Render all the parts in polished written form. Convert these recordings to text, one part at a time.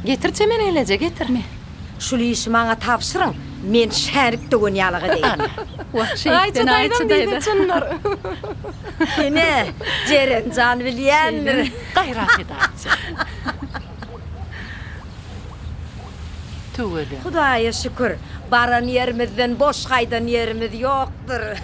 Getirçe men elece getirme. Şuli işi bana tapşırın. Men şärik dögen ýalygy diýen. Ayça daydan diýdi çynlar. Ene, jeren jan bilýändir. Gayrat edi Ayça. Tüweli. Hudaýa şükür, baran yerimizden boş gaýdan yerimiz ýokdur.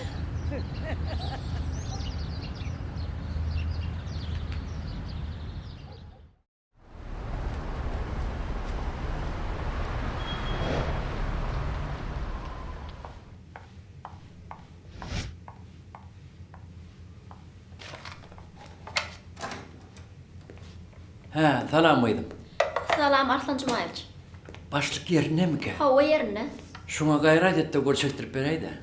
Ha, salam mıydım? Salam Arslan Cumayevич. Başlık yerine mi ki? Ha, o yerine. Şuna gayret et de görçektirip bereydi.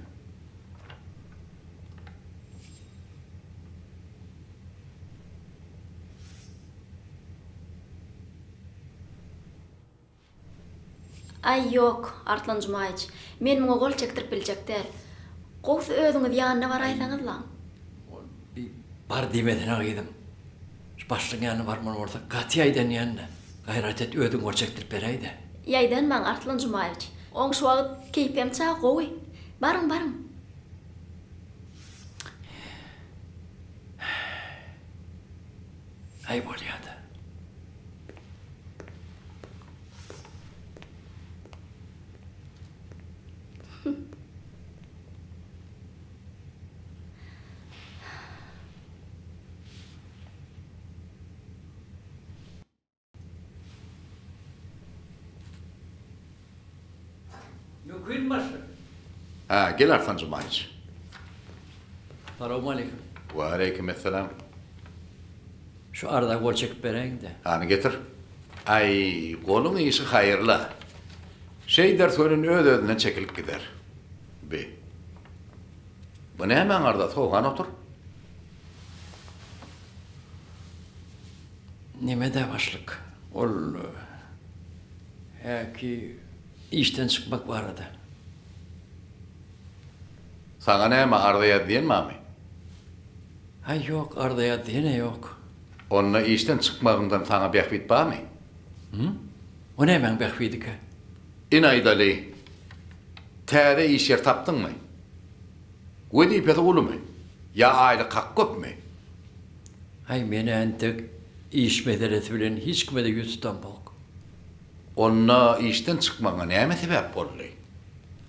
Ay yok Arslan Cumayevich. Men muňa gol çektirip biljekler. Gows özüňiz ýanyna baraýsaňyz lan. Bir bar diýmedine giydim. Şu başlığın yanı var mı orada? Katiyayden yanına. Gayret et ödün görçektirip bereydi. Ýaýdan ben Arslan Cumayevich. Oň şu wagt keypem ça gowy. Barın. Ay bolýady. Mümkün başlık. Ha, gel Arslan Cumayevich. Selamun aleyküm. Ve aleykümselam. Şu arada gol çekip bereyim de. Hani getir. Ay, kolun işi hayırlı. Şey dersörün ödüne çekilip gider. Bu ne hemen arada soğuğan otur. Nime de başlık. Ol... ki işten çıkmak var arada. Sana ne hemen ardaya diyen mi abi? Ay yok ardaya diyene yok. Onunla işten çıkmağından sana bekbit bağ mı? O ne hemen bekfiydi ki? İnaydalı. Täze iş yer taptın mı? Vedipeti ulu mu? Ya aile kakköp mü? Ay meni entek iş meselesi bilen hiç kime de yüz tutan bok. Onunla işten çıkmağına ne sebep oldu?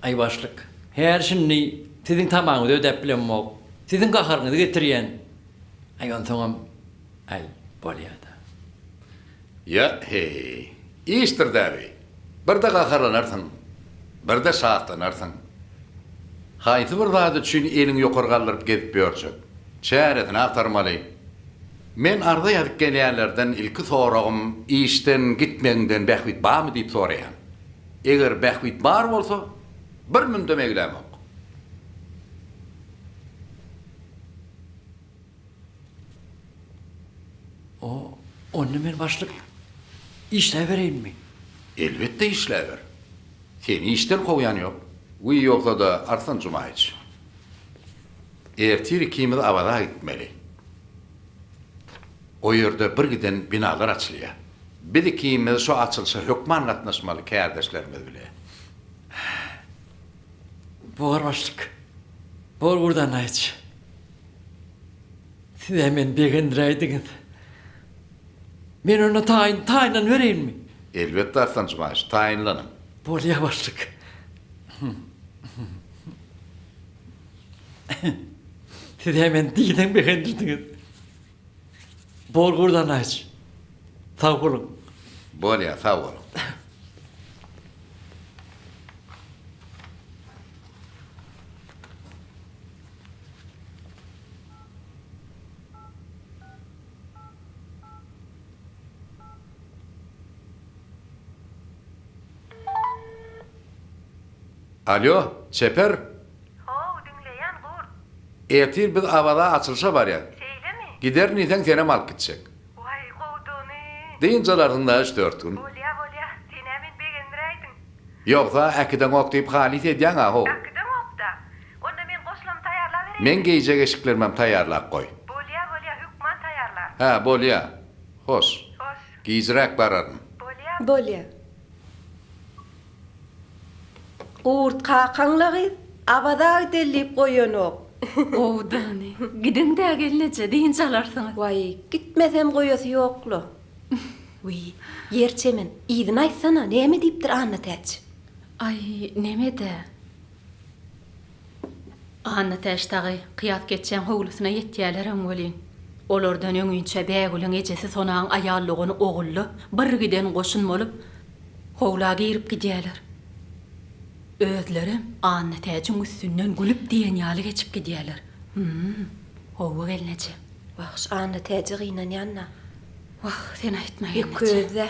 Ay başlık. Her şimdi sizin tamamını ödep bilen mok. Sizin kaharınızı getiriyen. Ay on soňam ay bolýady. Ya hey, iştir däbi. Bir de gaharlanarsın, bir de şaatlanarsın. Haýsy bir zat üçin elin ýokary galdyryp gezip ýörçek. Çäretini aktarmaly. Men arda ýazyp gelýänlerden ilki soragym işten gitmegden bähwit barmy diýip soraýan. Eger bähwit bar bolsa, bir mündem eglämek. Onu men başlık işlevereyim mi? Elbette işlever. Seni işten kovyan yok. Bu yoksa da Arslan Cumayevich. Ertir ikimiz avada gitmeli. O yerde bir giden binalar açılıyor. Bir ikimiz şu açılsa hükman katnaşmalı kardeşlerimiz bile. Boğar başlık. Boğar buradan ayç. Siz hemen beğendireydiniz. Men ona tayinan vereyim mi? Elbette Arslan Cumayevich, tayinlanın. Bolya başlık. Siz hemen diden beğendirdiniz. Boğar buradan ayç. Sağ olun. Bolya, sağ olun. Alo, Çeper. Ho, dinleyen gur. Ertir biz avada açılışa var ya. Seyle mi? Gider niden sene mal gidecek. Vay kovduni. Deyincelardan da 3-4 gün. Bolya, sen hemen beğendireydin. Yoksa akiden okuyup halit edyan aho. Akıdan opta. Onda men qoşlam tayarlavereyim. Men giyecek eşiklermem tayarlap koy. Bolya, hükman tayarlar. Ha, bolya. Hoş. Hoş. Giyizirek bararım. Bolya, Bolya. Urt kaqanlagy abada delip goýanok. Owdany. Gidin de gelnece deyin çalarsınız. Vay, gitmesem goýasy ýoklu. Uy, yerçemen, ýygyny aýtsana, näme diýipdir anlatäç? Ay, neme de? Anna teştagi kıyat geçen howlusuna yetýärlerim bolin. Olardan öňünçe bägülüň ejesi sonaň aýallygyny ogully bir giden goşun bolup howla girip gidýärler. Özlerim Anna täçiň üstünden gülüp diýen ýaly geçip gidýärler. Howa gelnece. Wah, anlatäçi gynan ýanna. Wah, sen aýtma gelnece. Ýükürde.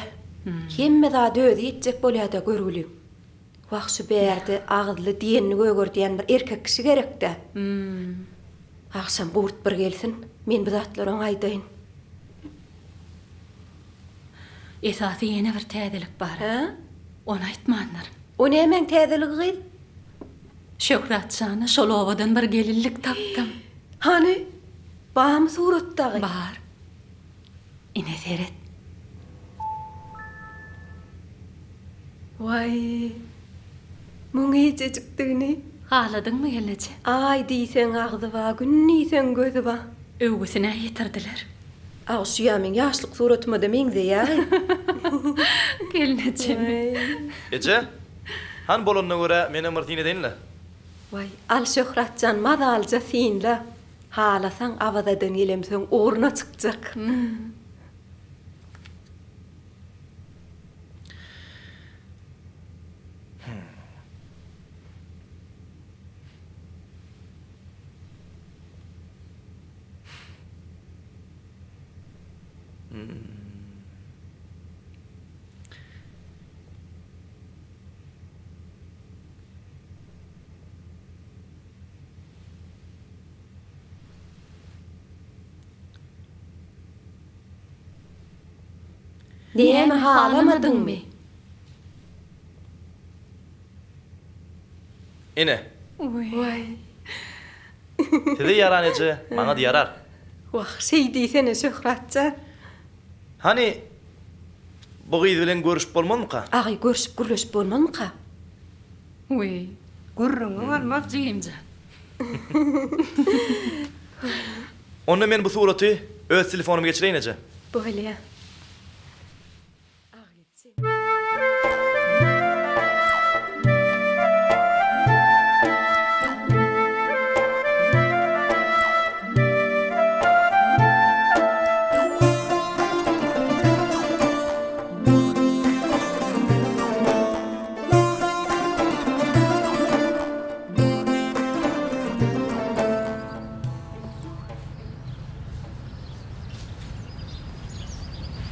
Hemme da dözi ýetjek bolýar-da görülýär. Wah, şu bärde agzly diýenini gögördiýän bir erkek kişi gerekde. Akşam gurt bir gelsin, men bu zatlara aýdaýyn. Esasy ýene bir täzelik bar. Ha? Onu aýtmanlar. O nämen täzeligi gyz? Şöhratçana şol obadan bir gelinlik tapdym. Hani? Bam suratdagy. Bar. Ine seret. Vay. Muňy jejikdigini. Haladyňmy gelnece? Ay diýsen agzy ba, gün diýsen gözi ba. Öwgüsine ýetirdiler. Aw şu ýamen ýaşlyk suratyma da meňde ýa. Gelnece. Ece, han bolonuna göre meni mırtine denle. Vay, al şöhratcan madalca sinle. Halasan avadadan gelemseň uğruna çykjak. Näme halamadyňmy? Ine, Vay. tede yaran Ece, bana da yarar. Wah, şey diýsene şöhratcan. Hani, bu gyz bilen görüşüp bolmanmyka? Agy görüşüp gürleşip bolmanmyka? Uy, gurrun olmaz Jimcan. Onda men bu suraty öz telefonuma geçireýin Ece. Bolýa.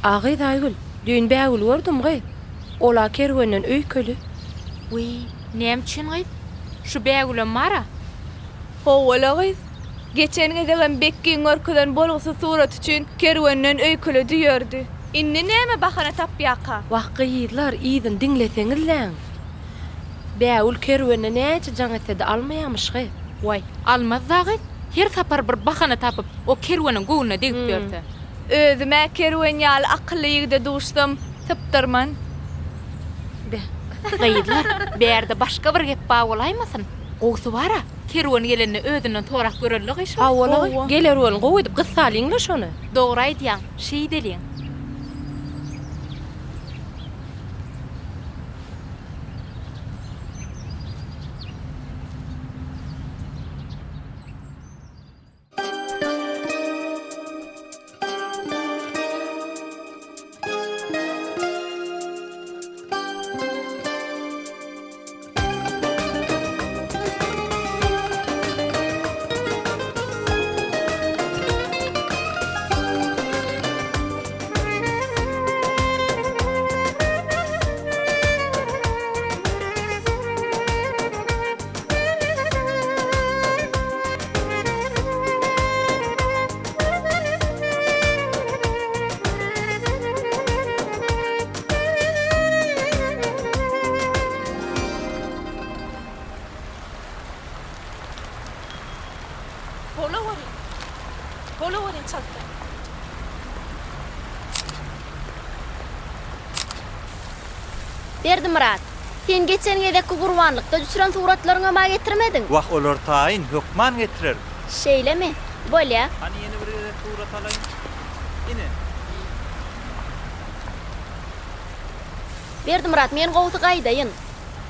Agy daýgul, düýün bägül gördüm gy. Ola kerwenden öýköli. Uy, näme gyz? Şu bägüle mara. Howala gyz. Geçen gedegen Bekkiň örküden bolgusy surat üçin kerwenden öýköli diýerdi. Inni näme bahana tapýaka? Wah gyýlar, ýygyny diňleseňizler. Bägül kerwenden näçe jaň etsede almaýarmyş gy. Way, almaz zagy. Her sapar bir bahana tapyp o kerwenin gowuna degip berdi. Özüme kerwen ýaly akylly ýigide duşdum. Typdyrman. Gyýdlar, berde başga bir gep ba bolaýmasyn? Gowsy bara, kerwen geleni özünden torak görellik iş. Hawala geler bolun gowy edip gyssalyňlar şonu. Dogry aýdýaň, şeý deliň. Berdi Murat. Sen geçen gedeki gurbanlykda düşüren suratlaryňa ma getirmedin. Waq olar taýyn hökman getirer. Şeýlemi? Bolýa. Hani yeni bir surat alayım. Ine. Berdi Murat, men gowsy gaýdaýyn.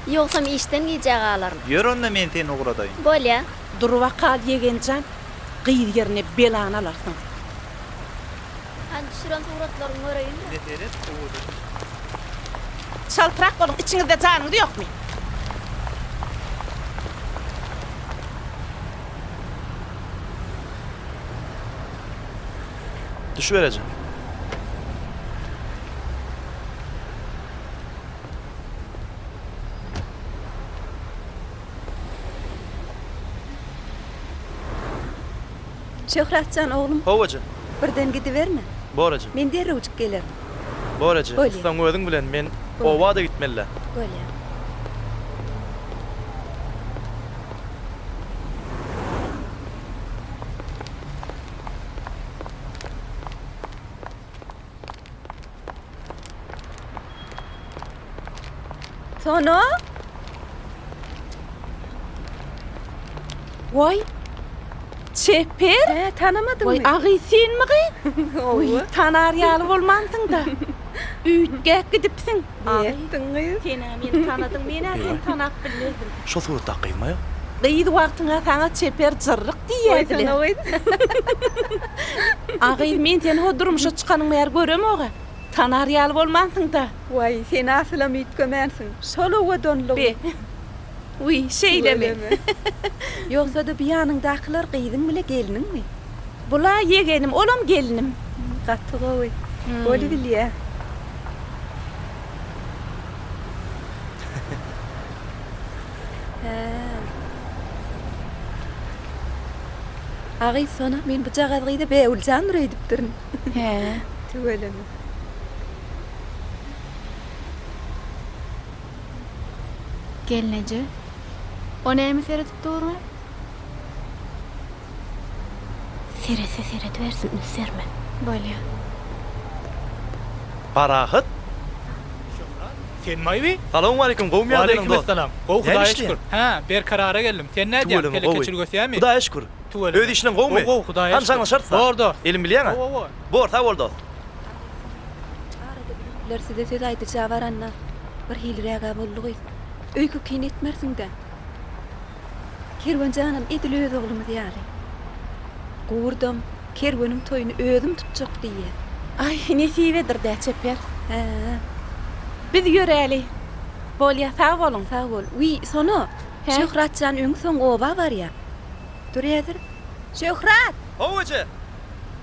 Ýoksa men işden gijek alarym. Yer onda men seni uğradayım. Bolýa. Durwa kal yegencan, gyýr ýerine belany alarsyň. Han düşüren suratlaryny göreýin. Neteret uğradı. Çaltrak bolun, içiňizde janyňyz ýokmy? Düşüvereceğim. Şöhratcan oğlum, Hovacı. birden gidiverme. Boracı. Men derre uçup gelerim. Boracı. Bolýa. Sen ödün bilen men ova da gitmeliler. Bolýa. Sono? Vay. Çeper? He, tanımadın Vay mı? agy senmi gyn? Oy, tanar ýaly bolmansyň da. Üýtge gidipsiň. Ettin kız. Seni men tanadyň, meni sen tanap bilmedim. Şu surat takıyma ya. Gyýdy wagtyňa saňa çeper jyrryk diýerdiler. Sono Agy men seni ho durmuşa çykanyň meýer görem oga. Tanar ýaly bolmansyň da. Vay, sen aslam ütkömensin. Soluğa donlu. Be. Uy, şeýlemi? Yoksa da bir yanındakiler kıydın bile gelinin mi? Bula yegenim, olam gelinim. Katı koy. Böyle bilye. Ağay sonra men bıçak adıydı be ulcan edip durun. He. Öyle mi? Gelnece. O näme seredip durma? Serese seredversin, üserme. Bolýa. Parahat. Sen mayvi? Salamu aleyküm. Qowm ýa Aleyküm selam. Gow Hudaýa Gelişdi. şükür. Ha, ber karara geldim. Sen näde Tuvelem, ýap? gowy. Kelekçil gösýärmi? Hudaýa şükür. Tuvelem. Öýdi işinden qowmy? Gow Hudaýa Han şükür. sana şartsa. Doğru. Elim bilýän ha? Gow. Bor, ta boldy. Ler size söz aytı çavaranlar. Bir hilrega bollugy. Öýkü kin etmersiň de. Kerwanjanam edil öz oglumy diýýär. Gurdum, kerwenim toýuny özüm tutjak diýýär. Ay, nesibedir de çeper. He. Biz göräli. Bolýa, sag bolun. Sağ ol. Uy, sono. He? Şöhratjan öň soň oba var ya. Dur ýazyr. Şöhrat, Hovacı.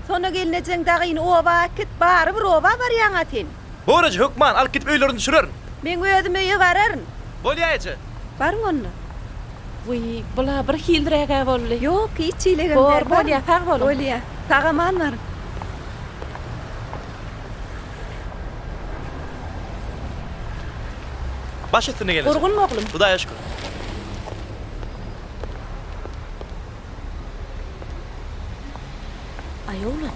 sono gelnejeň dagyn oba kit bary bir oba var ýaňa sen. Boracı hökman alyp gidip öýlerini düşürer. Men özüm öýe bararyn. Bolýaýjy. Barın onu. Uy, bula bir hildirega bolly. Yok, hiç ilegem Bor, der. bolýa, sag bolun. Bolýa. Tagaman var. Baş üstüne gelecek. Urgun oglum. Hudaýa şükür. Ayola.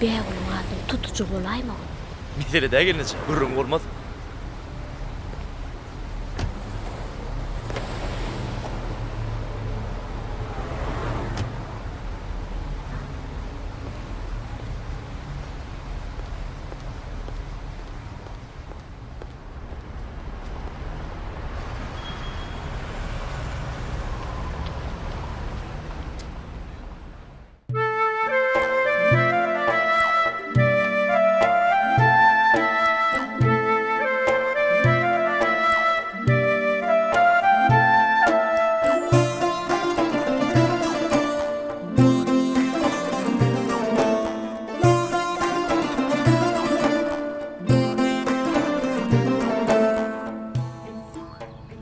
Beýgulun adyny tutuju bolaymy? Mesele de gelince. Gurrun olmaz.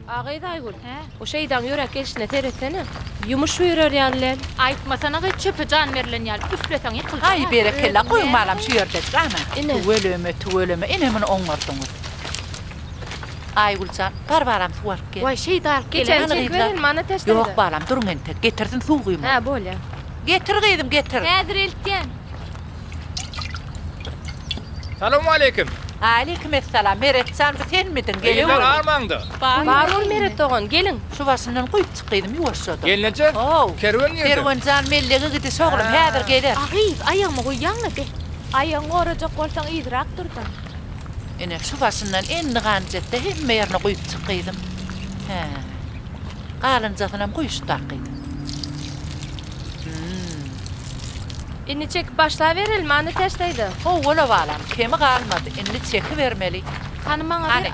Agay Daýgul, o şeyden yörek gelişine teretsene. Yumuş yürür ýalylar. Aýtmasana gı çöpe can verilen ýaly üfleteň ýykyldy. Ay berekella koymalam şu yerde ana. Ine. Tuveleme inemin oňardynız. Ay Gulcan, barbaram suwark gel. Vay şey dal, Geçen geçen çek çekverin mana teşdedi. Yok balam durun ente. Getirsin su guyma. Ha, bolýa. Getir gıydım getir. Häzir eltgen. Salamu aleyküm. Aleykümselam. Meretcan bu sen miydin? Gelin. Eýler armandy. Bar ol Meret oğan, gelin. Şu başından koyup çıkıydım yuvarşadım. Gelnece? Kerwen ýerde. Kerwancan mellegi gidi soğlum. Häzir gelir. Agyz, aýagymy goýýaňmy de. Aýagyň gorajak bolsaň ýydyrak durdan. Ene şu başından enni ganjette hemme ýerine koyup çıkıydım. He. Galan zatynam koyuş takıydım. Inni çekip başla verelim, anne teşteydi. Ola balam. Kemi kalmadı. Enni çeki vermeli. Hanymaňa Hani.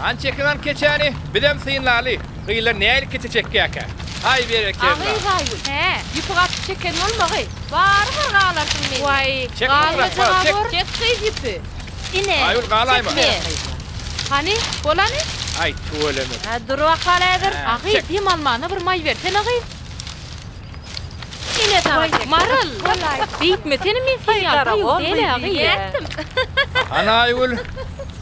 Ançekinan keçäni, bidem syynlaly. Gyýlar näýlik keçecek ýa-ka? Ay berekler. Agyz aýul. He, Yüpü kapı çeken olmagy. Barmy galasyn meni? Vay, Çek gaýa bırak, çek. jagor. Çekti yüpü. Ine. Aýul galayma. Hani, bolany? Ay tuweleme. Ha, dur wakaladyr. Agyz, dim almana bir may versene agyz. Ine tamam. Marıl. Bitme seni min sinyal Karavan duyul dele mıydı? agyz. Yettim. Ana aýul.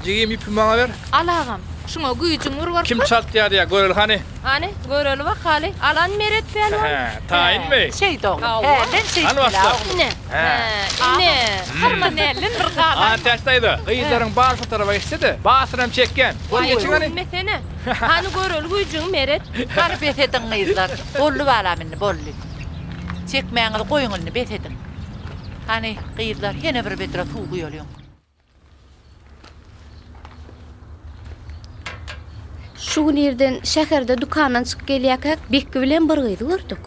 Jigim ipi maňa ber. Alagam. Şuna güýjüň urwar. Kim çaltýar ýa görel hani? Hani, göreli wakaly. Alan Meret ben ol. Taýin mi? Şey doğru. Awa. He, ben şey Hani başla? Ine. Ine. Harma nälen bir galan. An täşdeýdi. Gyýlaryň bar şu tarafa geçdi. Basram çekken. Bu geçin hani? Mesene. Hani göreli güýjüň Meret. Bana betedin gıydılar. Bollu balamını bollu. Çekmeğini koyununu betedin. Hani gıydılar yine bir betra tuğu yolun. Şu günlerden şäherde dukandan çık gelýäkek Bekki bilen bir gyzy gördük.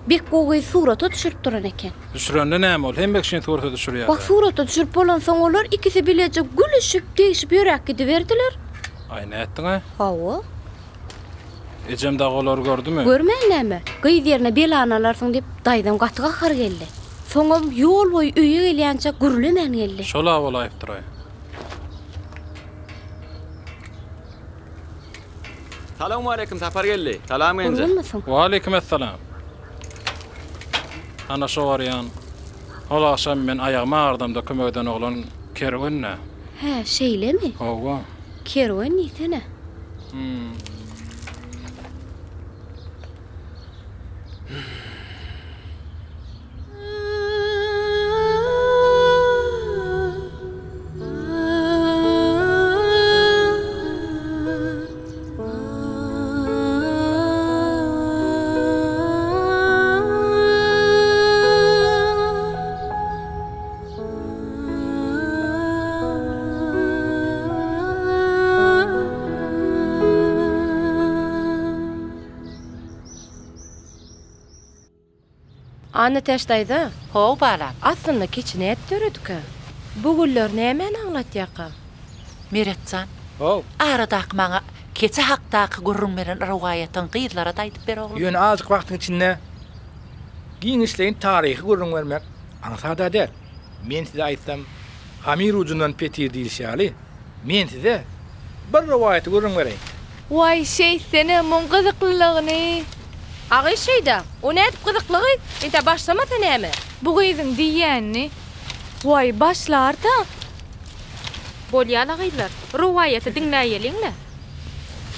Bekki ogy surata düşürip duran eken. Düşürende näme ol? Hem bekşin surata düşürýär. Bak surata düşürip bolan soň olar ikisi bileje gülüşip değişip ýörek gidiberdiler. Ay näetdiň ha? Hawa. Ejem dağlar gördümi? Görmän näme? Gyz ýerine belanalarsың dep daýdan gatyga har geldi. Soňam ýol boýy öýe gelýänçe gürlemän geldi. Şola bolayıpdyr ay. Salamu aleyküm Safar geldi. Salam gençe. Gürlenmesin. Wa aleykümselam. Ana şo waryan. Ola akşam men ayağıma ağrıdamda kömökden oglan kerwenne. He, şeýlemi? Owa. Kerwen ýitene. Anne teşteydi. Ho balam. Aslında keçine etdirdik. Bu güller nämen anlatýaka? Meretcan. Oh. Arada akmağa keçe haktaky gurrunmeren riwayatyň gıydılara daýdyp ber oğlum. Ýöne azık wagtyň içinde giňişleýin taryhy gurrun bermek aňsada der. Men size aýtsam, Hamir ucundan petir diýilýär. Men size bir riwayaty gurrun bereýin. Vay şey seni mun gyzyklylygyny. Agy şeýda, o nädip gyzyklygy? Ente başlamasa näme? Bu gyzyň diýänni. Vay başlar da. Bolýan agylar. Riwayaty dinläýeliňle.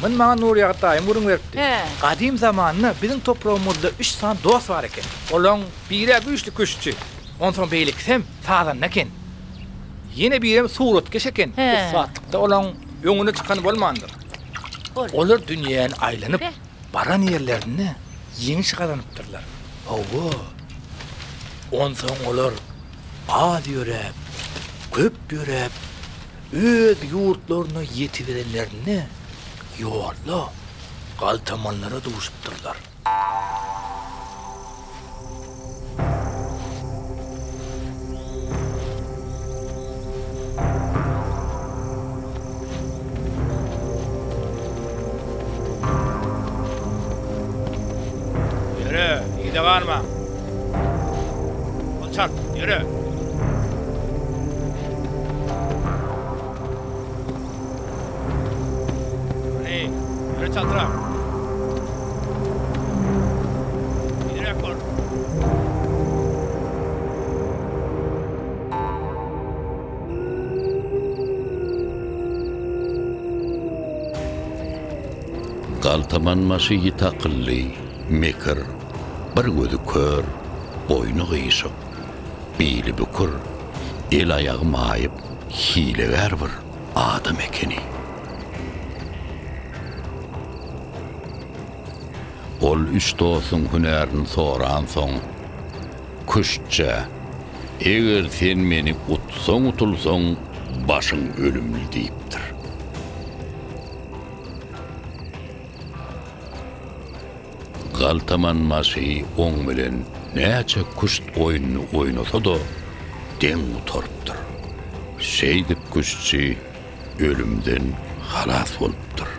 Men maňa nur ýagdaýym gurrun beripdi. He. Gadim zamanna bizim toprağımızda 3 san dost var eken. Olan bire güçlü köşçü. Ondan beyliksem sağdan neken. Yine birem surat geçeken. He. Saatlıkta olan yönüne çıkan bolmandır. Olur dünyanın aylanıp baran yerlerini yeniş kazanıptırlar. Owo. Ondan olur az yörep, köp yörep, öz yurtlarına yetiverenlerini yoğurla kaltamanlara duşuptırlar. Yürü, iyi de varma. Alçak, yürü. Hey, yürü çatıra. Yürü akor. Galtamanmaşy ýitakylly, mekir, bir gözü kör, boynu gyşyk, beli bükür, el ayağı mayıp, hileger bir. adam ekeni. Ol üç dostun hünerini soran son kuşça eger sen meni utulsoň başyň ölümli diýipdir. Galtaman maşy oň bilen näçe kuşt oýuny oýnasa da deň utarpdyr. Şeýdip kuşçy ölümden halas bolupdyr.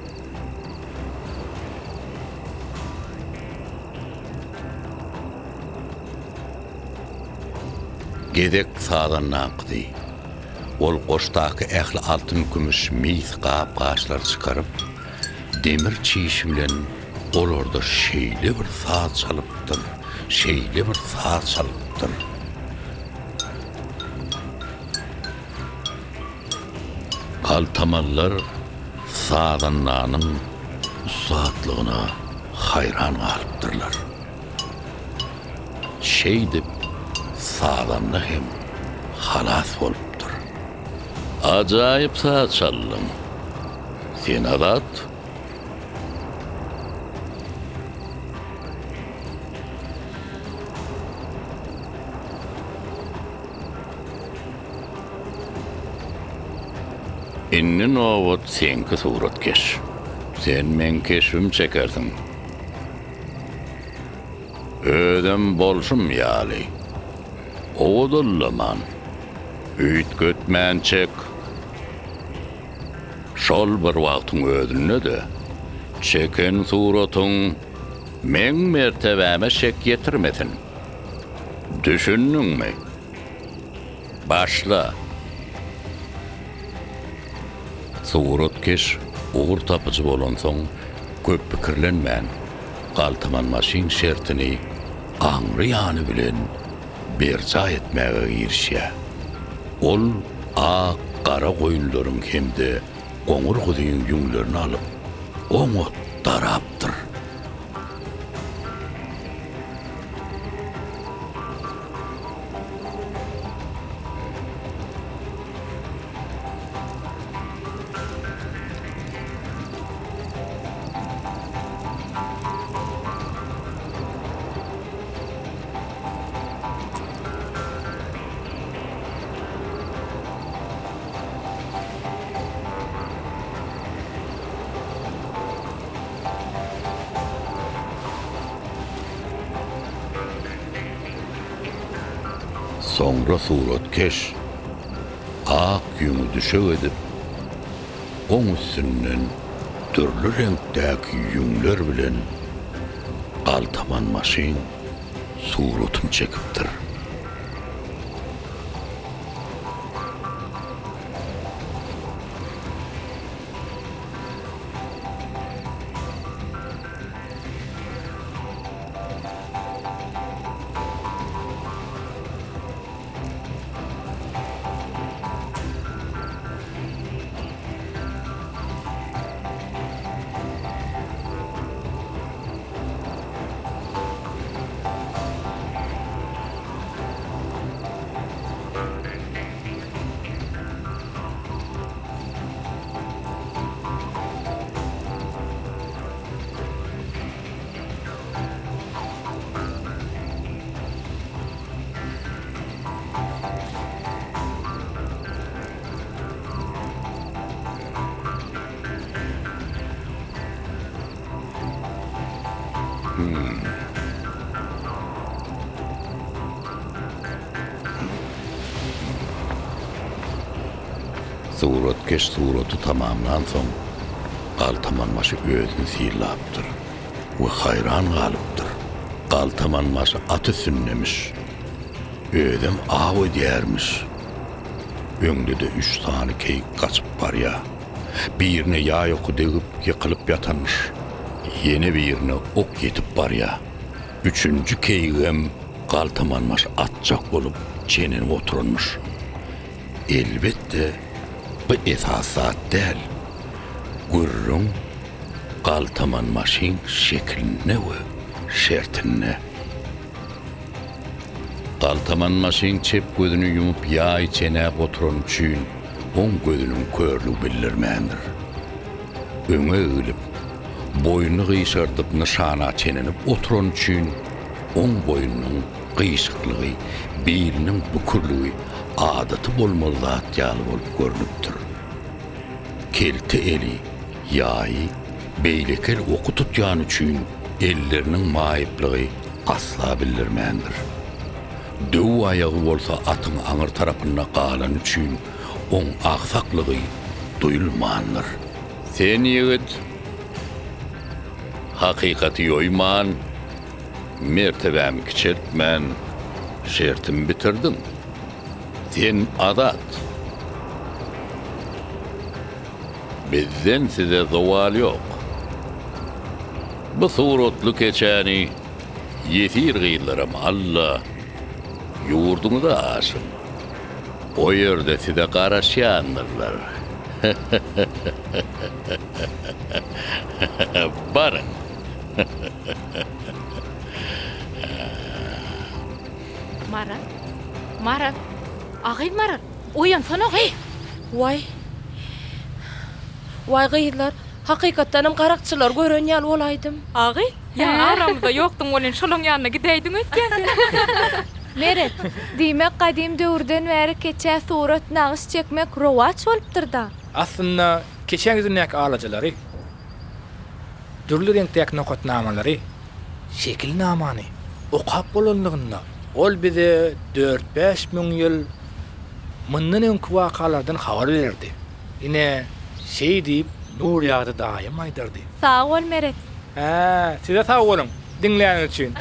Gedek sağdan naqdi. Ol qoştaky ähli altyn gümüş mis gap-gaçlar çykaryp demir çiş bilen olarda şeýle bir saat çalypdyr. Şeýle bir saat çalypdyr. Kaltamallar sağdananyň usatlygyna hayran galypdyrlar. Şeýdip sağlamda hem halas bolupdyr. Ajaýyp saat çaldym. Sen adat? Inni nowat senki surat keş. Sen men keşim çekersin. Ödem bolşum ýaly. Oğudullaman, üýt götmän çek. Şol bir wagtyň ödünne de, çeken suratyň men mertebäme şek getirmesin. Düşündüňmi? Başla. Suratkeş, uğur tapıcı bolan soň, köp pikirlenmän, Galtaman maşin şertini aňry ýany bilen berça etmäge girişýär. Ol ak-gara goýunlaryň hemde goňur gudyň ýüňlerini alyp, oňa darapdyr. Soňra suratkeş ak ýüňi düşe edip oň üstünden türlü renkdäki ýüňler bilen Galtaman maşin suratyny çekipdir. Suratkeş suraty tamamlan soň Galtaman maşy özüni sirlapdyr we hayran galypdyr. Galtaman maşy aty sünnemiş. Ödem awy diýermiş. Öňde de 3 tany keyik gaçyp barýa. Birine ýa ýoky degip ýykylyp ýatanmış. Ýene birine ok ýetip barýa. Üçüncü keyigem Galtaman maşy atjak bolup çenenip oturunmuş. Elbette bu esasat däl. Gürrüň Galtaman maşin şekline we şertine. Galtaman maşin çep gözüni yumup ýa çenäp oturan üçin on gözünün körlüğü bildirmendir. Öňe egilip, boyunu gıýşartyp nişana çenenip oturan üçin on boyunun gıýşyklygy, beýliniň bükürlügi adaty bolmaly zat ýaly bolup görnüpdir. Kelti eli, ýaý, beýlekel oku tutýan üçin elleriniň maýyplygy asla bildirmendir. Döw aýagy bolsa atyň aňyr tarapyna galan üçin on aksaklygy duyulmandyr. Sen ýigit hakykaty ýoýman, mertebämi kiçeltmän, şertimi bitirdim. Sen adat. Bizden size zawal yok. Bu suratly keçäni yetir gıylarım Allah. Yurduňyza aşın. O ýerde size garaşýandyrlar. Barın. Marat. Agil Marat. Uyansana agil. Vay gıylar, hakikatdanım qarakçılar gören ýaly bolaýdym. Agil, ya aramızda yoktuň bolan şolaň ýanyna gideýdiň ötken. Meret, diýmek gadim döwürden bäri keçä surat nagys çekmek rowaç bolupdyr da. Aslında keçen gündeki alacıları, türlü renkdeki nokatnamalary, şekilnamany okap bolanlygyna, ol bize 4-5 müň ýyl mundan öňki wakalardan habar berdi. Ine şey diýip nur ýagdy daýym aýdyrdy. Sag bol Meret. Size sag bolun, dinleýän üçin.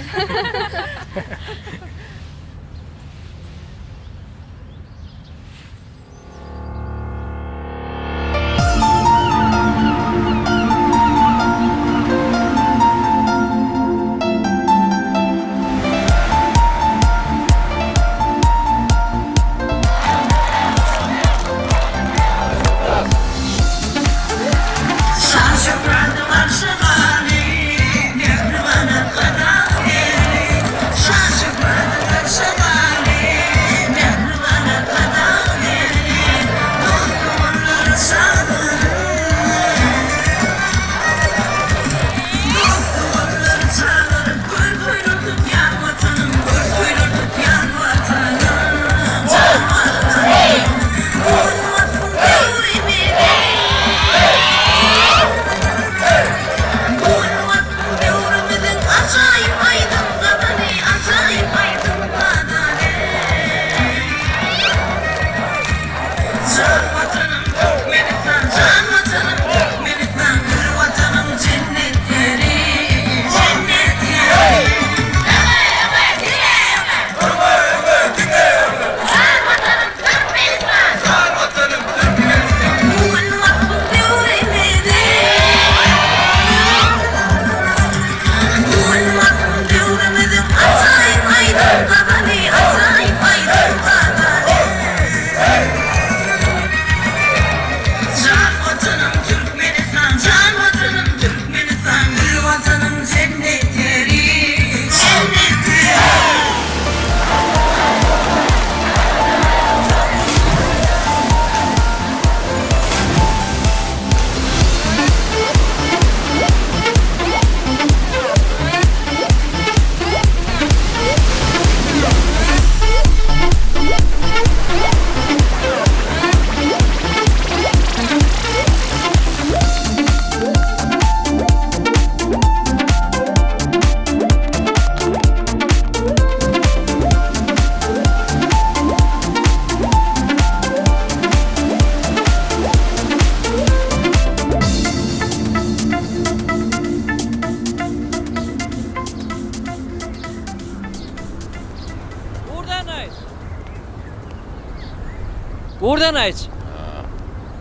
Oradan aç.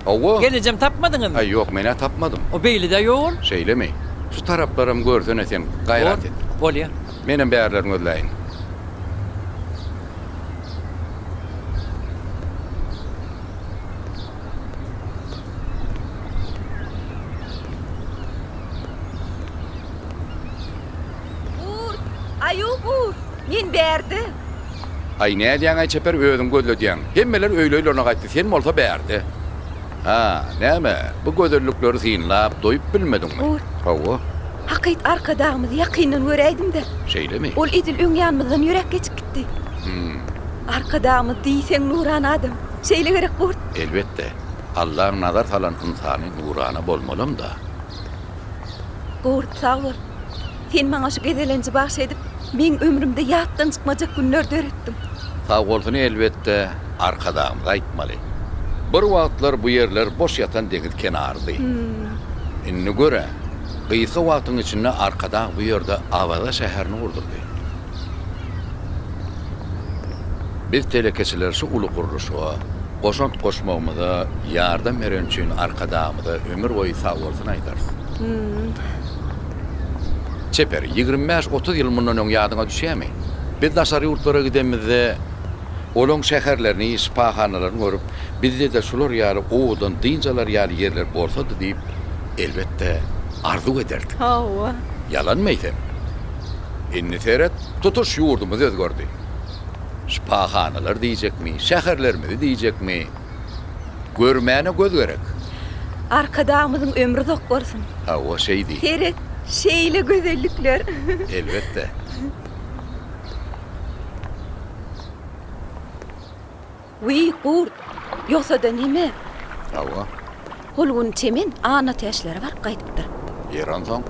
Owo. Geleceğim tapmadınız mı? Ay yok, mene tapmadım. O beyli de yok. Şeylemi. Şu taraplarım görsün etsem gayret et. Bolya. Menin bäherlerini ödläyin. Ayubu, men berdi. Ay ne diýen ay çeper özüm gözledýän. Hemmeler öýle-öýle ona gaýtdy. Sen bolsa berdi. Ha, näme? Bu gözellikleri synlap doyup bilmedin mi? Gur. Hawa, Hakyt arkadağımyzy ýakyndan göräýdim de. şeýlemi? Ol idil öňýanmyzdan ýürek geçip gitdi. Arkadağımı diýseň nurana adam. Şeýle gerek gurt. Elbette. Allah nazar salan insany nurana bolmalym da. Gurt sağ ol. Sen maňa şu gezelenji baş edip, men ömrümde ýatdan çykmajak günler döretdim. Sağ bolsun elbette arkadağımda aýtmaly. Bir wagtlar bu yerler boş yatan deňiz kenardy. Inni göre, gysga wagtyň içinde arkada bu ýerde Awada şäherini gurdurdy. Biz telekeçiler şu ulu gurruşa, goşant goşmagymyza ýardam beren üçin arkadağımyza ömür boyu sağ bolsun aýdar. Çeper 25-30 ýyl mundan öň ýadyňa düşýärmi? Biz daşary ýurtlara gidemizde Olong şäherlerini, ispahanalaryny görüp, bizde de şular ýaly owdan dynjalar ýaly ýerler bolsady diýip elbette arzu ederdik. Hawa. Yalan mı eýsem? Inni seret tutuş ýurdumyzy özgördi. Spahanalar diýjekmi, şäherlerimizi diýjekmi? Görmäne göz gerek. Arkadağımyzyň ömrü zok bolsun. Hawa şeýdi. Seret, şeýle gözellikler. Elbette. Wy gurt. Ýoksa da nime? Hawa, Holgun çemen ana täşleri bar gaýdypdyr. ýeran soň.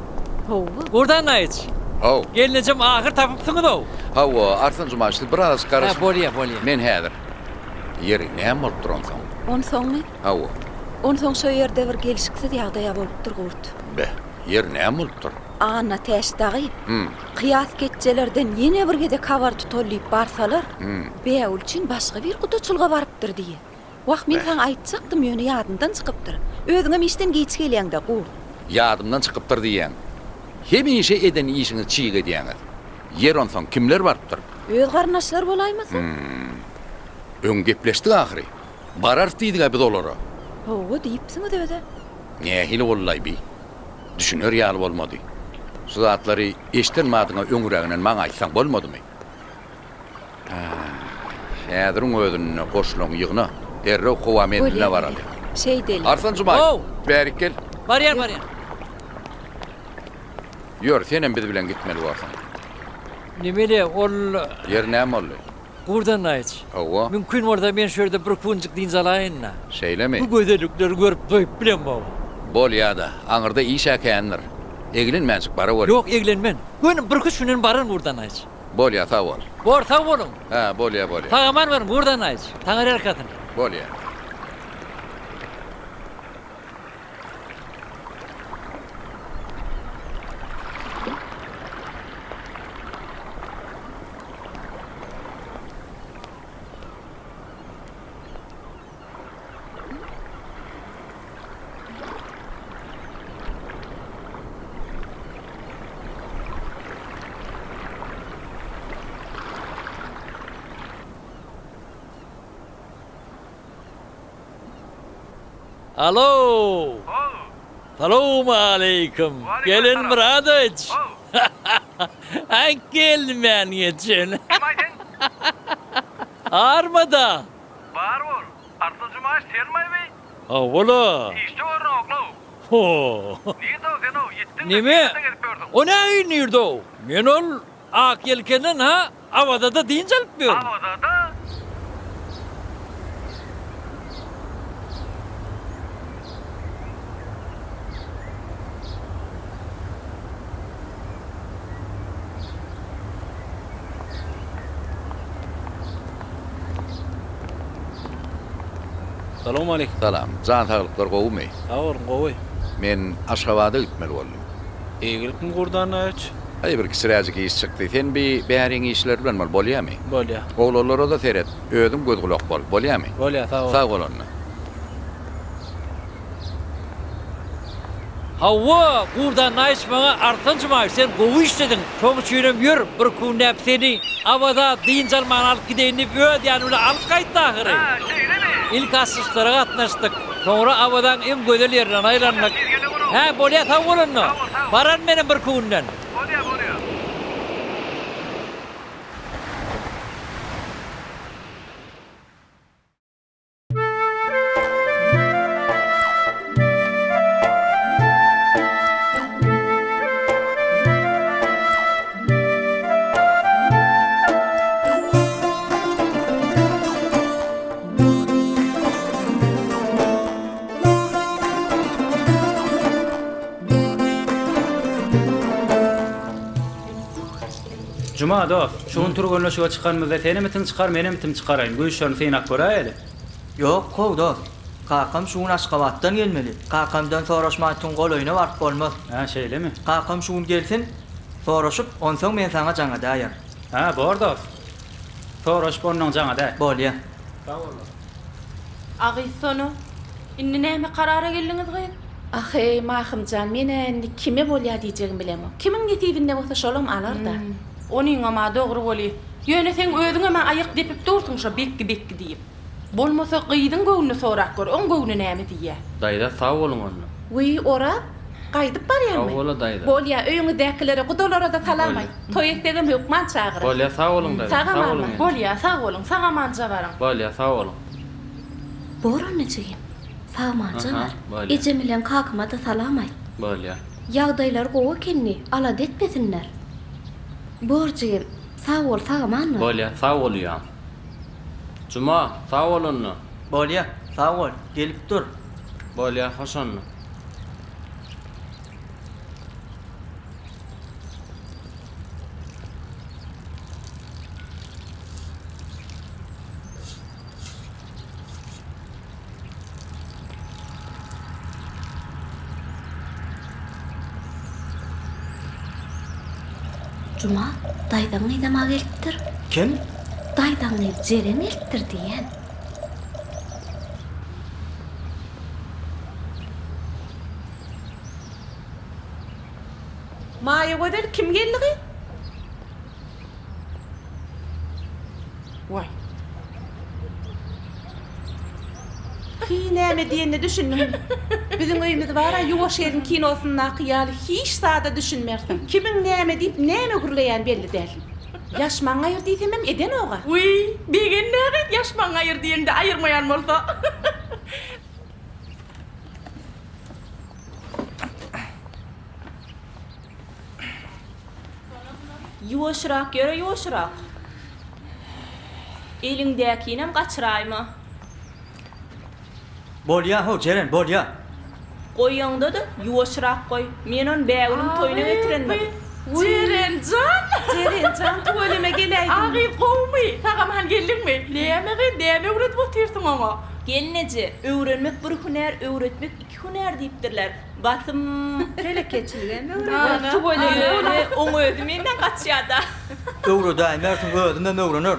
Hawa. Buradan aýç. Haw. Gelinecem ahir tapypsyňyz-o. Hawa, arsan jumaşly biraz garas. Ha, bolýar, bolýar. Men häzir. Ýeri näme bolup duran soň? On soňmy? Hawa. On soň şo ýerde bir gelişiksiz ýagdaýa bolupdyr gurt. Be, yer näme bolup dur? Ana täşdagy. Kıyas geçcelerden ýene bir gede kavar tutolyp barsalar, beýül üçin başga bir gudaçylga barypdyr diýe. Wagt men saňa aýtjakdym ýöne ýadyndan çykypdyr. Özüňe işden geç gelýäňde gurt. Ýadymdan çykypdyr diýen. Hemişe eden işini çiğ ediýäňiz. Yer on soň kimler barypdyr? Öz garnaşlar bolaýmasy? Öň gepleşdik ahyry. Barar diýdiňe biz olara. Hawa diýipsiňiz öde. Nähili bollaý bi? Düşünür ýaly bolmady. Şu zatlary eşitmädiňe öňüreginden maňa aýtsaň bolmadymy? Häziriň özüne goşulan ýygyna derrew howa mendine barady. Şey deli. Arsan Jumay. Bärik gel. Barýar, barýar. Ýör, senem biz bilen gitmeli barsan. Nimeli ol Yer näme boldy? Gurdan aýç. Hawa. Mümkin orada men şöyle bir kunjyk dynjalaýynna. Şeýlemi? Bu gözellikleri görüp doýup bilen bu. Bolýada, aňyrda iş äkendir. Eglenmänsik bara bol. Yok eglenmen. Gönüm bir küçünen barın buradan aýç. Bolýa ta bol. Orta bolun. Ha, bolýa. Tagaman var buradan aýç. Taňar erkatyn. Bolýa. Alo. Salamu aleyküm. Gelin bradıç. Ay gelmen geçin. Kim aydın? Armada. Bar ol. Artan Jumaş termay bey. Ola. İşte orna oğlu. Ho. Niye de o sen o? Yettin Nime? O ne inirdi o? Men ol ak yelkenen ha avada da dincelip bir. Havada da. Salamu aleykum. Salam. Can sağlıklar gowmy? Awar gowy. Men Aşgabatda gitmeli boldum. Eýgilikmi gurdan aç? Hay bir kisräjik iş çykdy. Sen bir bäriň işler bilen bol bolýarmy? Bolýa. Oğlanlara da seret. Özüm göz kulak bol. Bolýarmy? Bolýa, sağ ol. Sağ ol anna. Hawa, buradan naýçmaňa artanjyma, sen gowy işledin. Şoňa çüýrem ýör, bir kun näp seni awada dynjalman alyp gideýin diýip öýd, ýani ula alyp gaýtdy ahyry. Ha, şeýlemi? İlk asyslara gatnaşdyk. Soňra awadan em gözel ýerden aýlandyk. Ha, bolýa, sag bolanmy? Baran meni bir kunden. Bolýa, bolýa. Cuma da, şuun turgönleşige çıkarmyzda seni mitin çıkar, meni mitin çıkarayn. Bu işlerini sen akbara Yok, kovda. Kakam şuun Aşgabatdan gelmeli. Kakamdan soraşmaýtyn goloýuna barp bolmaz. Ha, şeýlemi? Kakam şuun gelsin, soraşyp, onsoň men sana jaňa daýar. Ha, borda. Soraşyp ondan jaňa da. Bolýa. Agy sonu. Inni näme karara geldiňiz gaýy? Ahy, mahymjan, men endi kime bolýar diýjegim bilemem. Kimin getibinde bolsa şolam alar da. Onuň ama dogry bolýar. Ýöne sen özüňe men aýyk depip dursun şo bekki diýip. Bolmasa gyýdyň göwnüni sorak gör, on göwni näme diýär. Daýda sag bolun onu. Uy, ora gaýdyp barýarmy? Sag bola daýda. Bolýar, öýüňizdäkilere gudolara da salamay. Toý etdigim hökman çagyr. Bolýa sag bolun daýda. Sag bolun. Bolýar, sag bolun, saga mança barın. Bolýa sag bolun. Boran necegim? Sağmanca Aha, var. bolýa. Ecemilen kakıma da salamay. Bolýa. Ýagdaýlar gowy kenni, alad etmesinler. Borjigim, sağ ol, sağmanmy? Bolýa, sag bolýar. Cuma, sag bolun. Bolýa, sag ol, gelip dur. Bolýa, haşan. Cuma, daýdaň ýdama gelipdir. Kim? Daýdaň jeren elipdir diýen. Maýa göder kim geldi? Vay. Näme diýeni düşündim. Bizim öýümizde bara ýuwaş ýerin kinosyna kyýaly hiç sada düşünmersin. Kimin näme diýip näme gürleýän belli däl. Yaşman aýyr diýsem eden oga. Uy, begen näge yaşman aýyr diýende aýyrmaýan bolsa. Ýuwaşrak ýöre ýuwaşrak. Elingdäkinem gaçyraýma. Bolýa ho, jeren, bolýa. Goýaňda da ýuwaşrak goý. Men on bägülim toýuna getirendim. Cerencan. Cerencan tuvalime geleydim. Agy gowmy. Tagam han geldingmi? Näme öwretip oturýarsyň ama? Gelneci, öwrenmek bir hüner, öwretmek iki hüner diýipdirler. Basym telekeçiligem öwrenmek. Tuvalime oňa özü menden gaçýar da. Öwre daýmersiň, özünden öwrenir.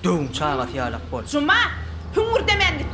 Döň çağa ýalak bol. Cuma, hüngür demen git.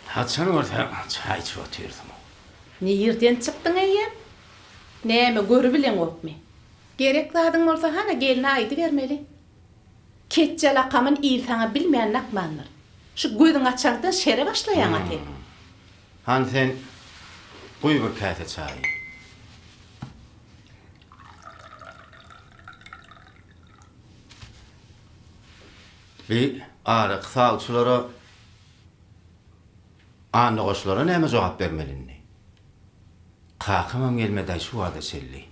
Haçan orta çay içip oturýardym. Ne ýerden çykdyň eýem? Näme görüp bilen okmy? Gerek zadyň bolsa hana gelini aýdy bermeli. Ketjel akamyn ýyl saňa bilmeýän nakmandyr. Şu gözüň açaňdan şere başlaýan aty. Han sen buý bir käte çay. Bir arık sağçılara anlıqoşlara näme jogap bermelini? Kakymam gelmeden şu wada selli.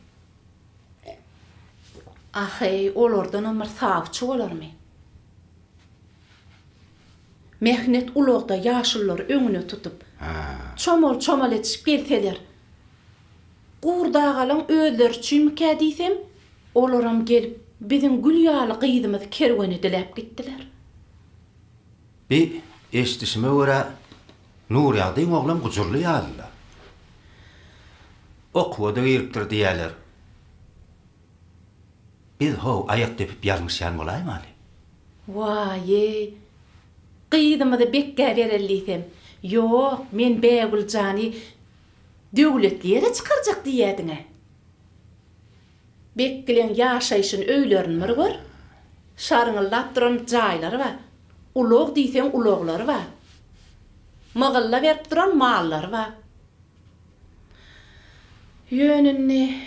Ahy, olardan ömür sağçı olarmy? Mehnet ulagda ýaşyllar öňüne tutup, çomol etişip gelseler. Gurdagalan özler çümkä diýsem, olaram gelip bizim gül ýaly gyýdymyz kerweni dilep gitdiler. Bir eşdişime göre Nur ýagdyň oglam gujurly ýalylar. Okuwada giripdir diýerler. Biz ho ayak tepip ýarmyşan bolaýmy ali? Waye, gyýdymyzy bekkä berelliýsem, ýok, men Bägül jany döwletliýere çykarjak diýädiňe. Bekkilen ýaşaýşyň öýlerini mir gör. Şarňyllap duran jaýlary bar. Ulog diýsem uloglary bar. Magylla berip duran mallary bar. Ýönünni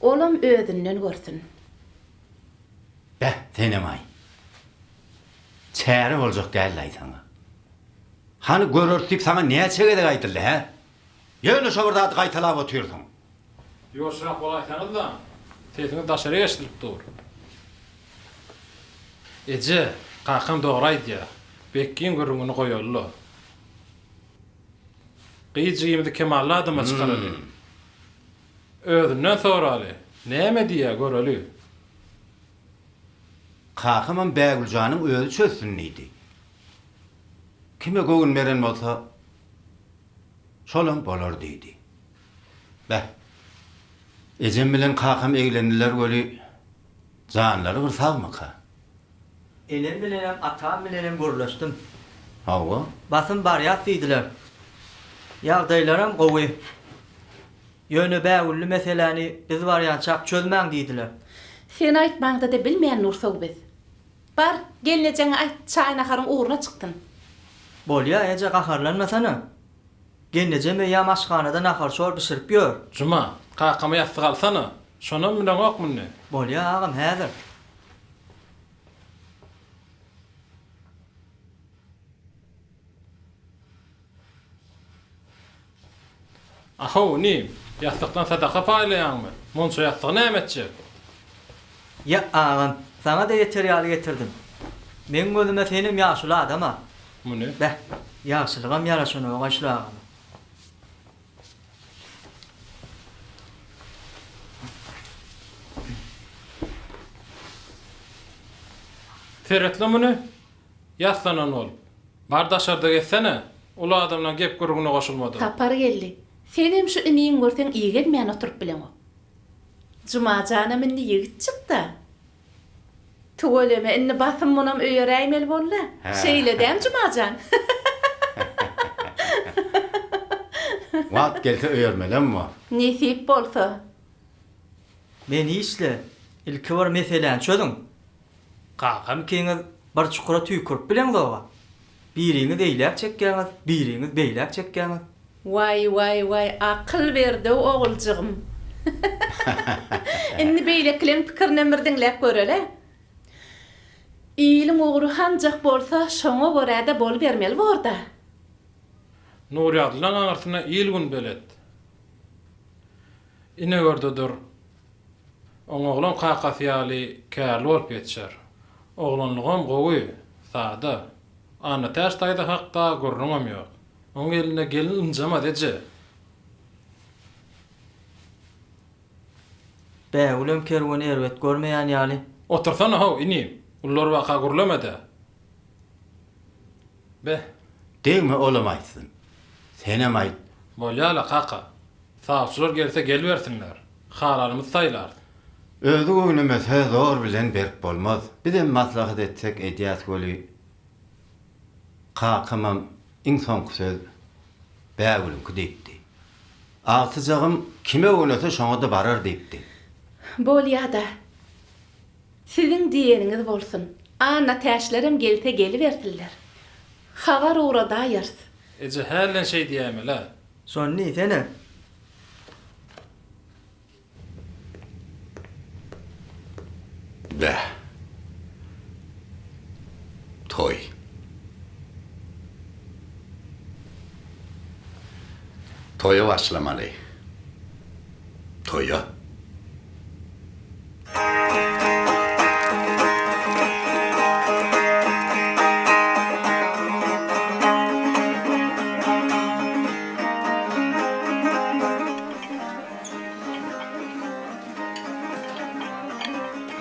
olam özünden görsün. Tenemay. Çäre boljak däl sana. Hani görürsük sana näçe çegede gaýtyldy he? Ýöne şoburda gaýtalap otyrdyň. Ýoşrak bolaýsanız da, sesini daşary eşdirip dur. Ece, kakam dogry aýdýar. Bekkiň görüňini goýarlar. Gyýjymyzy kemally adama çykaraly. Özünden soraly. Näme diýär göreli? Kakymam Bägüljanyň özü çözsünliydi. Kime gögün beren bolsa şolam bolar diýdi. Ejem bilen kakam eglendiler göli janlary bir sagmaka. Enem bilenem atam bilenem görleşdim. Hawa? Basym barýat diýdiler. Ýagdaýlarym gowy. Ýöne Bägüllü meseleni biz barýançak çözmäň diýdiler. Sen aýtmaňda da bilmeýän Nursow biz. Bar, gelnejeňe aýt, çaýnaharyň uğruna çykdyn. Bolýa, ece gaharlanmasana. Genneje me ýamaşganada nahar şor pişirip ýör. Juma, kakama ýasty galsana. Şonam bilen okmyny. Bolýa, agam häzir. Aho, nim? Ýastykdan sadaka paýlaýanmy? Monça ýastyk näme etjek? Ya agam, sana da ýeterýäli getirdim. Men gözüme senim ýaşyly adama. Muny? Ýaşylygam ýaraşyny oňaşlagam. Feretle muny? Ýaslanan ol. Bardaşarda getsene. Ulu adamla gep guruguna goşulmady. Tapar geldi. Senem şu iniň görsen iyi gelmeýän oturup bilen o. Jumajana minni ýigit çykdy. Tuwaleme inni basym monam öýeräýmel bolla. Şeýledem Jumajan. Wat gelse öýermelenmi? Nesip bolsa. Men isle ilki bir meseleni çözüň. Kakam keňiz bir çukura tüýkürip bilen gowa. Biriňiz eýläp çekýäňiz, biriňiz beýläp çekýäňiz. Vay, akıl berdi oğulcığım. Inni beýleklen pikirine bir dinläp görele. İýiliň ogry hanjak bolsa, şoňa görä-de bol bermeli borda. Nur ýagdylan aňarsyna ýyl gün belet. Ine gördedir. Oňoglan kakasyaly kärli bolup ýetişer. Oglanlygam gowy, sada. Ana täş taýda hakda görnüňem ýok. Oň eline gelin ynjama deje. Bägülem kerweny erwet görmeýän ýaly. Otursana haw inim. Ullar waka gurlamada. Deňme olam aýtsyn. Senem aýt. Bolýala kaka. Sağçylar gelse gelbersinler. Halalymyz saýlar. Özü göwnüme zor bilen berip bolmaz. Bizem maslahat etsek edýät göli. Kakamam insan söz Bägülüm diýipdi. Altyjagym kime oňasa şoňa da barar diýipdi. Bolýada. Sizin diýeniňiz bolsun. Ana täşlerim gelse geliberdiler. Habar urada ýars. Ece hällen şey diýämela. Sonni sene. Be. Toy. Toya başlamalı. Toya.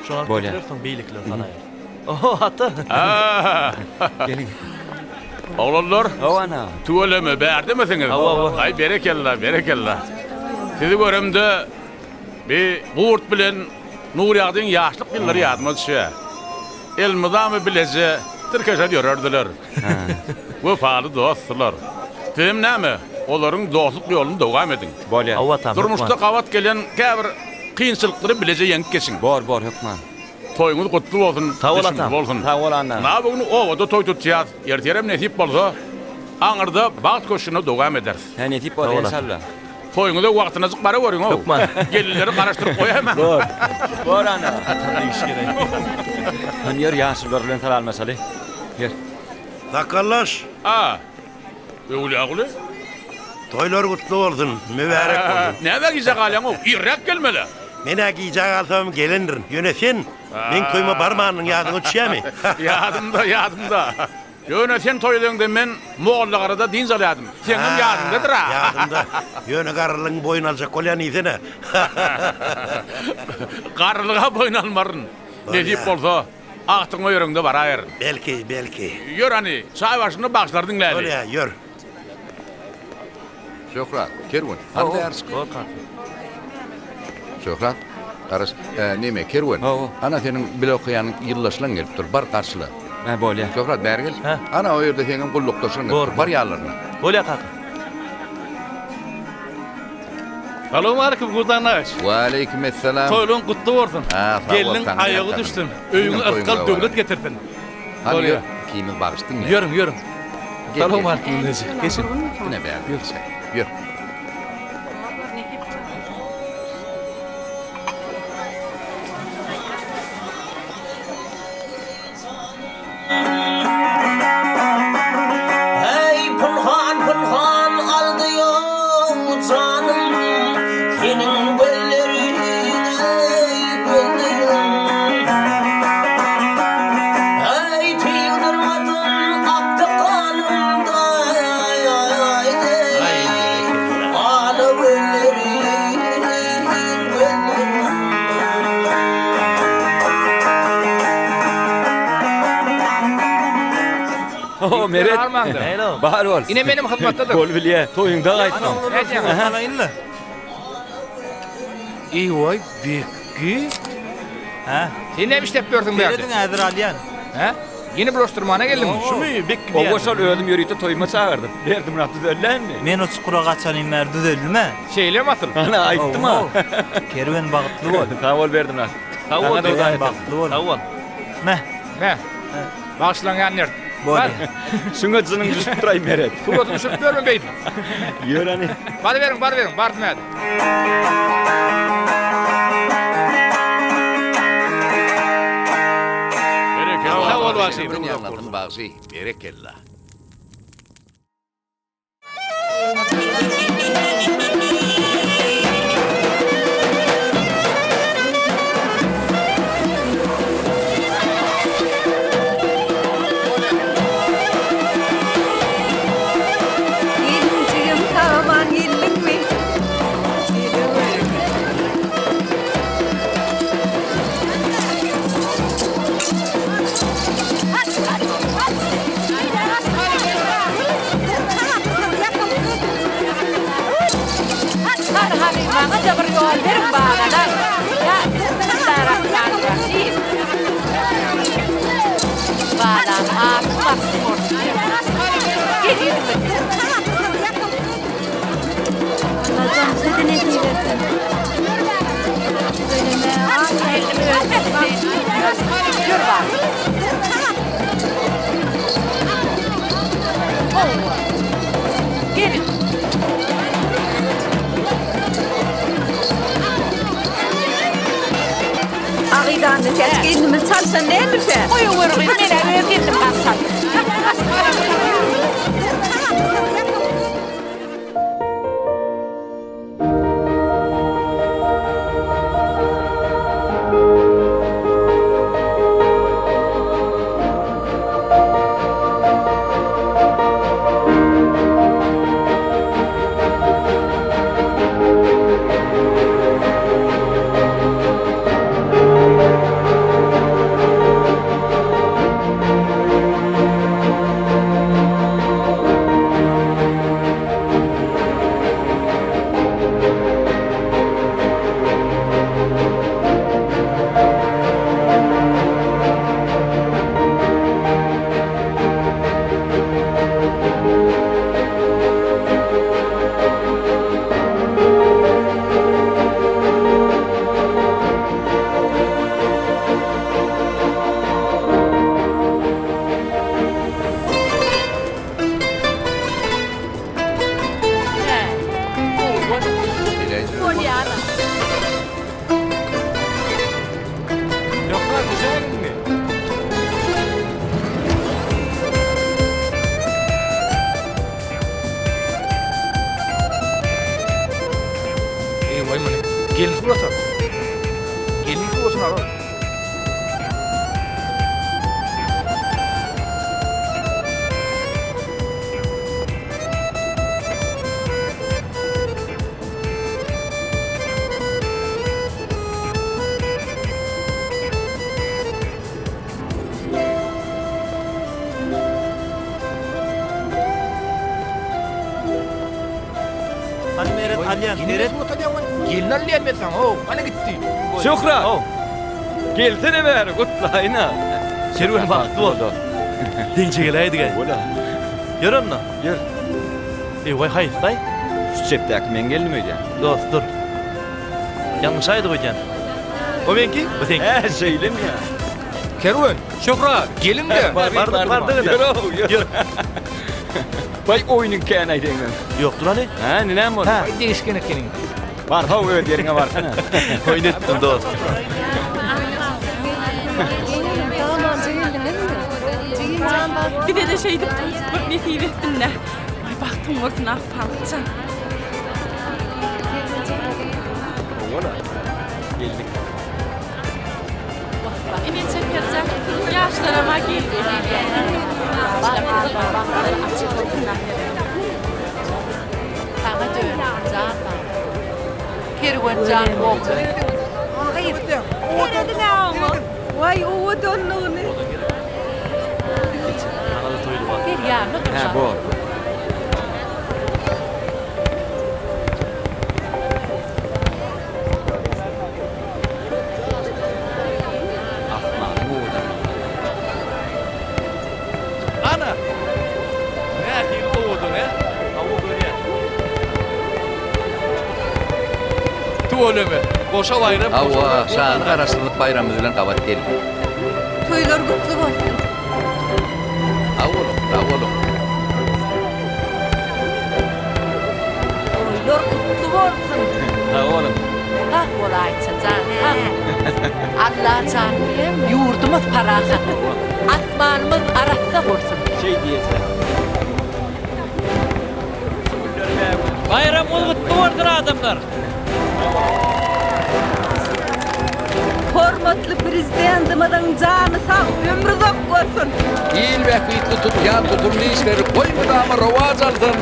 Şuna Böyle. götürürsün beylikler sana. Oho hatta. Gelin. Oğlanlar, Ovana. tuvaleme berdi misiniz? Ay berekella. Sizi görümde bir Gurt bilen Nur Yağdın yaşlık yılları yadıma düşüyor. Elmizamı bilece Türkeşe görürdüler. Vefalı dostlar. Tim näme? Olaryň dostluk yolunu dowam edin. Böyle. Durmuşda kavat gelen käbir kynçylykları bilece ýeňip geçin. Bor hukman. Toyuňyz gutly bolsun. Sağ ol atam. Sağ ol anam. Na bugün ovada toy tutýar. Erterem nesip bolsa, aňyrda bagat köşüne dowam ederiz. Ha nesip bol inşallah. Toyuňyza wagtyna zyk bara görüň o. Hukman. Gelirleri garaşdyryp goýaman. Bor ana. Atamda iş gerek. Han yer ýaşylar bilen salalmasaly. Yer. Zakallaş. Öwle agly. Toylar kutlu olsun, mübarek olsun. Näme giyjek alýaň o? Irrak gelmeli. Mene giyecek alsam gelindir. Yönesen, men koyma barmağının yadığı düşýärmi? Yadımda. Yöne sen toýlaňda men Moğollyk arada din salýadym. Seňem ýadymdadyr ha. Yadımda. Yöne garrylyň boyun aljak bolýan ýene. Garrylyga boyun almaryn. Ne diýip bolsa, agtyňa ýöreňde baraýar. Belki. Ýör hani, çay başyna bagşlardyň läli. Bolýa, ýör. Şöhrat, Kerwin. Hande ers. Şöhrat, garas, neme Kerwin? Ana senin bile okuyan yıllaşlan gelip dur, bar karşıla. Ha böyle. Şöhrat bäri gel. Ana o yerde senin gulluk dursun. Bar ýalarına. Bolýa kaka. Salamu aleykum Gurdanlaş. Wa aleykum esselam. Toyluň gutly bolsun. Gelin aýagy düşdüm. Öýüňe ıskal döwlet getirdin. Hadi kiyimi bagışdın ya. Yörüm. Salamu aleykum. Geçin. Bu ne be? Yör. Hey pulhan aldı yo canım senin göllerini gönderim. Hey tüydürmadın aktı kanımda ağla göllerini gönderim. O meret. Bahar ol. Ine benim hyzmatdadyr. Gol bilýär. Toýuňda gaýtdyň. İyi oy bekki. Ha? Sen ne işlep gördün berdi? Beredin ädir alýan. Ha? Yeni broşturmana geldim. Şumy bekki. O goşal ödüm ýörüýte toýma çağırdım. Berdim rapdy döllenmi? Men o çukura gaçanyň mer düzeldiňmi? Şeyle asıl. Ana aýtdym ha. Kerwen bagtly bol. Sağ ol berdim ha. Sağ ol bagtly bol. Sağ ol. Meh. Başlangan yer. Bolýa. Şuňa jynyň düşüp turaý meret. Kugotu düşüp görmem beydim. Ýör ani. Bar verin, bardım hadi. Sağ ol Vasy. Anlatın bagışı. Berekella. Gelincigim Karaman geldik mi? Marhaban, da bir yol verin bagada. Ya, bismillahirrahmanirrahim. Balam, bak korktu. Geliyorum. Anladım, sizin ne diyorsun? Yürü bak. Gelin. Agy meydanını geç kendimiz çalışan neymiş? Koyu vurgu, mene öldürdüm kalsan. Gelin burası. Gelin burası ara. Hani Meret Alyan, Meret. Gelin alyan mesela. Hani gitti. Şükran. Gelsene beri kutlayına. Serüven baktı oldu. Dinçe geleydi gel. Yürü onunla. Yürü. Vay hayır say. Şu çepteki men geldi mi hocam? Dost dur. Yanlış aydı hocam. O benki? Bu senki. Şeylim ya. Kervan, Şükran, gelin de. Vardı Yürü. Vay oyunun kâne edin. Yoktur hani? Ha, ninem var? Vay değişken ekinin. Var ha öyle yerine varsana. Oynatdım dost. Bir de şeydi bak ne tiyvettin ne. Ay baktım bakın ah parçam. Ola. Geldik. İnin çekercek. Yaşlarıma geldi. Sana dön, can. Kervan can oldu. Hayır. Nerede ne ama? Vay o donluğunu. Kanalı toydu bak. Bir yanı dur. Ha bu. Ana. Ne ahir oldu ne? Avudu ne? Tuğleme. Boşa bayram. Ava, sağlık arasılık bayramı bilen kabat geldi. Toylar kutlu olsun. Avolum. Toylar kutlu olsun. Ha oğlum. Bak olaydı can. Allah can. Yurdumuz parahat. Asmanımız arasında olsun. Şey diyesen. Bayram kutlu olsun adamlar. Hormatlı prezidentimidan canı sağ, ömrü uzak olsun. İl ve kıyıtlı tutyan tutumlu işleri koymadı ama rovaz aldın.